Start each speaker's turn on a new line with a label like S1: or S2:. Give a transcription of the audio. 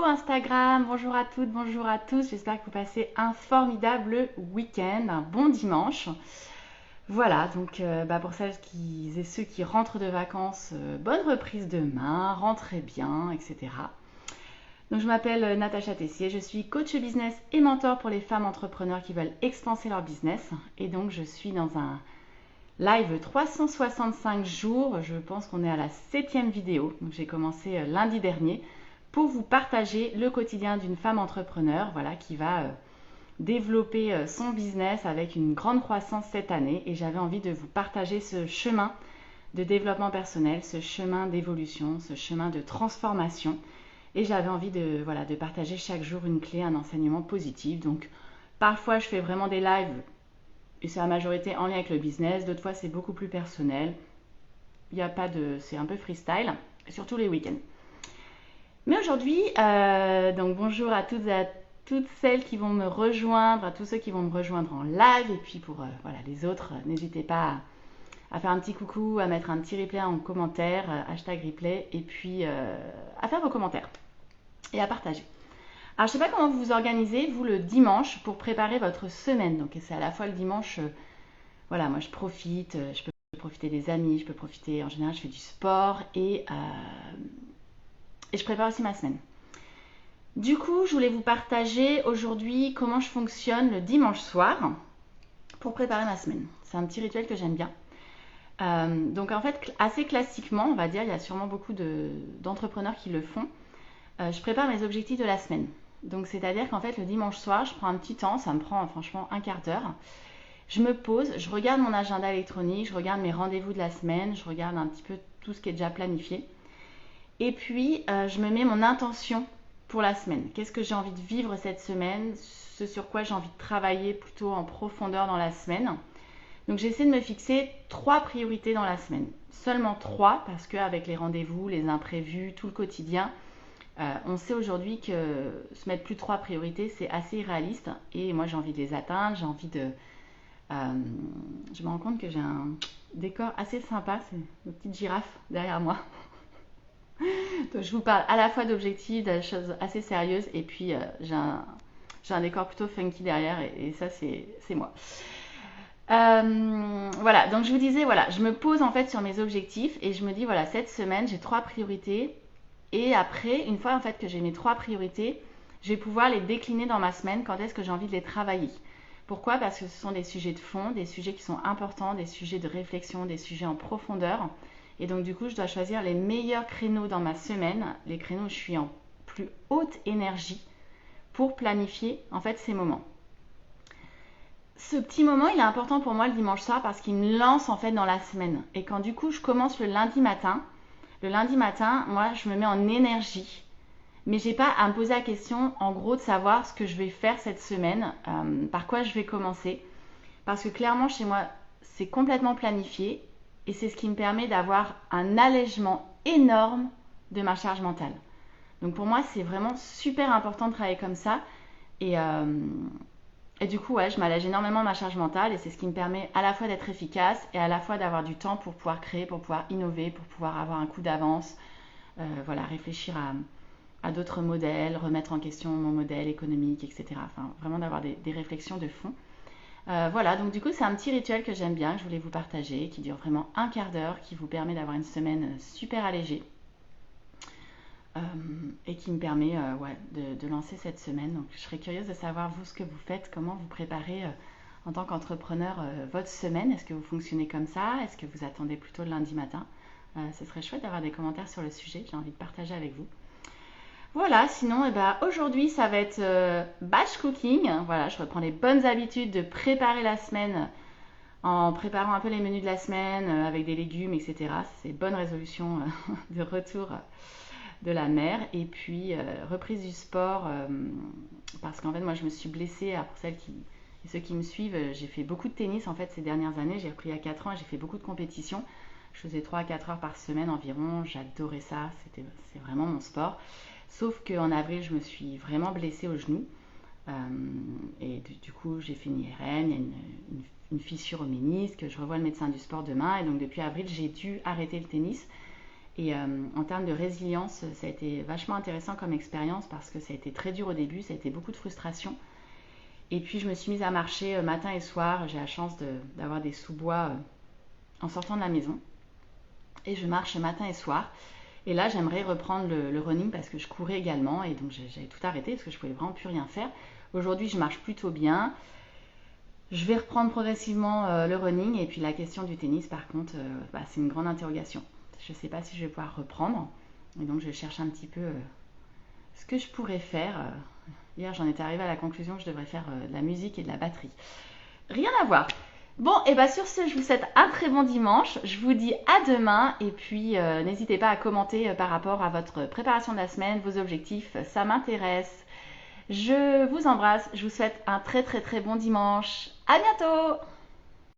S1: Instagram, bonjour à toutes, bonjour à tous. J'espère que vous passez un formidable week-end, un bon dimanche. Voilà, donc pour celles et ceux qui rentrent de vacances, bonne reprise demain, rentrez bien, etc. Donc je m'appelle Natacha Tessier, je suis coach business et mentor pour les femmes entrepreneurs qui veulent expanser leur business. Et donc je suis dans un live 365 jours, je pense qu'on est à la 7e vidéo. Donc j'ai commencé lundi dernier pour vous partager le quotidien d'une femme entrepreneur, voilà, qui va développer son business avec une grande croissance cette année. Et j'avais envie de vous partager ce chemin de développement personnel, ce chemin d'évolution, ce chemin de transformation. Et j'avais envie de partager chaque jour une clé, un enseignement positif. Donc parfois je fais vraiment des lives et c'est la majorité en lien avec le business. D'autres fois c'est beaucoup plus personnel. Il y a pas de, c'est un peu freestyle, surtout les week-ends. Mais aujourd'hui, donc bonjour à toutes celles qui vont me rejoindre, à tous ceux qui vont me rejoindre en live. Et puis pour les autres, n'hésitez pas à faire un petit coucou, à mettre un petit replay en commentaire, hashtag replay, et puis à faire vos commentaires et à partager. Alors je ne sais pas comment vous vous organisez, vous, le dimanche, pour préparer votre semaine. Donc c'est à la fois le dimanche, moi je profite, je peux profiter des amis, je peux profiter, en général je fais du sport et je prépare aussi ma semaine. Du coup, je voulais vous partager aujourd'hui comment je fonctionne le dimanche soir pour préparer ma semaine. C'est un petit rituel que j'aime bien. Donc en fait, assez classiquement, on va dire, il y a sûrement beaucoup d'entrepreneurs qui le font. Je prépare mes objectifs de la semaine. Donc c'est-à-dire qu'en fait, le dimanche soir, je prends un petit temps, ça me prend franchement un quart d'heure. Je me pose, je regarde mon agenda électronique, je regarde mes rendez-vous de la semaine, je regarde un petit peu tout ce qui est déjà planifié. Et puis, je me mets mon intention pour la semaine. Qu'est-ce que j'ai envie de vivre cette semaine? Ce sur quoi j'ai envie de travailler plutôt en profondeur dans la semaine. Donc j'essaie de me fixer 3 priorités dans la semaine. Seulement 3 parce qu'avec les rendez-vous, les imprévus, tout le quotidien, on sait aujourd'hui que se mettre plus de 3 priorités, c'est assez irréaliste. Et moi, j'ai envie de les atteindre, j'ai envie de... je me rends compte que j'ai un décor assez sympa, c'est une petite girafe derrière moi. Donc je vous parle à la fois d'objectifs, de choses assez sérieuses, et puis j'ai un décor plutôt funky derrière, et ça c'est moi. Voilà, donc je vous disais, voilà, je me pose en fait sur mes objectifs et je me dis, voilà, cette semaine j'ai 3 priorités, et après, une fois en fait que j'ai mes 3 priorités, je vais pouvoir les décliner dans ma semaine quand est-ce que j'ai envie de les travailler. Pourquoi? Parce que ce sont des sujets de fond, des sujets qui sont importants, des sujets de réflexion, des sujets en profondeur. Et donc du coup, je dois choisir les meilleurs créneaux dans ma semaine, les créneaux où je suis en plus haute énergie pour planifier en fait ces moments. Ce petit moment, il est important pour moi le dimanche soir parce qu'il me lance en fait dans la semaine. Et quand du coup, je commence le lundi matin, moi, je me mets en énergie. Mais j'ai pas à me poser la question, en gros, de savoir ce que je vais faire cette semaine, par quoi je vais commencer. Parce que clairement, chez moi, c'est complètement planifié et c'est ce qui me permet d'avoir un allègement énorme de ma charge mentale. Donc pour moi, c'est vraiment super important de travailler comme ça. Et, euh, et du coup, ouais, je m'allège énormément ma charge mentale et c'est ce qui me permet à la fois d'être efficace et à la fois d'avoir du temps pour pouvoir créer, pour pouvoir innover, pour pouvoir avoir un coup d'avance, réfléchir à d'autres modèles, remettre en question mon modèle économique, etc. Enfin, vraiment d'avoir des réflexions de fond. Voilà, donc du coup, c'est un petit rituel que j'aime bien, que je voulais vous partager, qui dure vraiment un quart d'heure, qui vous permet d'avoir une semaine super allégée euh, et qui me permet de lancer cette semaine. Donc, je serais curieuse de savoir, vous, ce que vous faites, comment vous préparez en tant qu'entrepreneur votre semaine. Est-ce que vous fonctionnez comme ça? Est-ce que vous attendez plutôt le lundi matin? Ce serait chouette d'avoir des commentaires sur le sujet, j'ai envie de partager avec vous. Voilà, sinon, aujourd'hui, ça va être batch cooking. Voilà, je reprends les bonnes habitudes de préparer la semaine en préparant un peu les menus de la semaine avec des légumes, etc. C'est une bonne résolution de retour de la mer. Et puis, reprise du sport, parce qu'en fait, moi, je me suis blessée. Alors, pour celles et ceux qui me suivent, j'ai fait beaucoup de tennis en fait ces dernières années. J'ai repris il y a 4 ans et j'ai fait beaucoup de compétitions. Je faisais 3 à 4 heures par semaine environ. J'adorais ça. C'est vraiment mon sport. Sauf qu'en avril, je me suis vraiment blessée au genou. Euh, et du coup, j'ai fait une IRM, il y a une fissure au ménisque. Je revois le médecin du sport demain. Et donc, depuis avril, j'ai dû arrêter le tennis. Et en termes de résilience, ça a été vachement intéressant comme expérience parce que ça a été très dur au début, ça a été beaucoup de frustration. Et puis je me suis mise à marcher matin et soir. J'ai la chance d'avoir des sous-bois en sortant de la maison. Et je marche matin et soir. Et là, j'aimerais reprendre le running parce que je courais également. Et donc j'avais tout arrêté parce que je pouvais vraiment plus rien faire. Aujourd'hui, je marche plutôt bien. Je vais reprendre progressivement le running. Et puis la question du tennis, par contre, c'est une grande interrogation. Je ne sais pas si je vais pouvoir reprendre. Et donc je cherche un petit peu ce que je pourrais faire. Hier, j'en étais arrivée à la conclusion que je devrais faire de la musique et de la batterie. Rien à voir. Bon, et bien sur ce, je vous souhaite un très bon dimanche. Je vous dis à demain. Et puis, n'hésitez pas à commenter par rapport à votre préparation de la semaine, vos objectifs. Ça m'intéresse. Je vous embrasse. Je vous souhaite un très très très bon dimanche. À bientôt!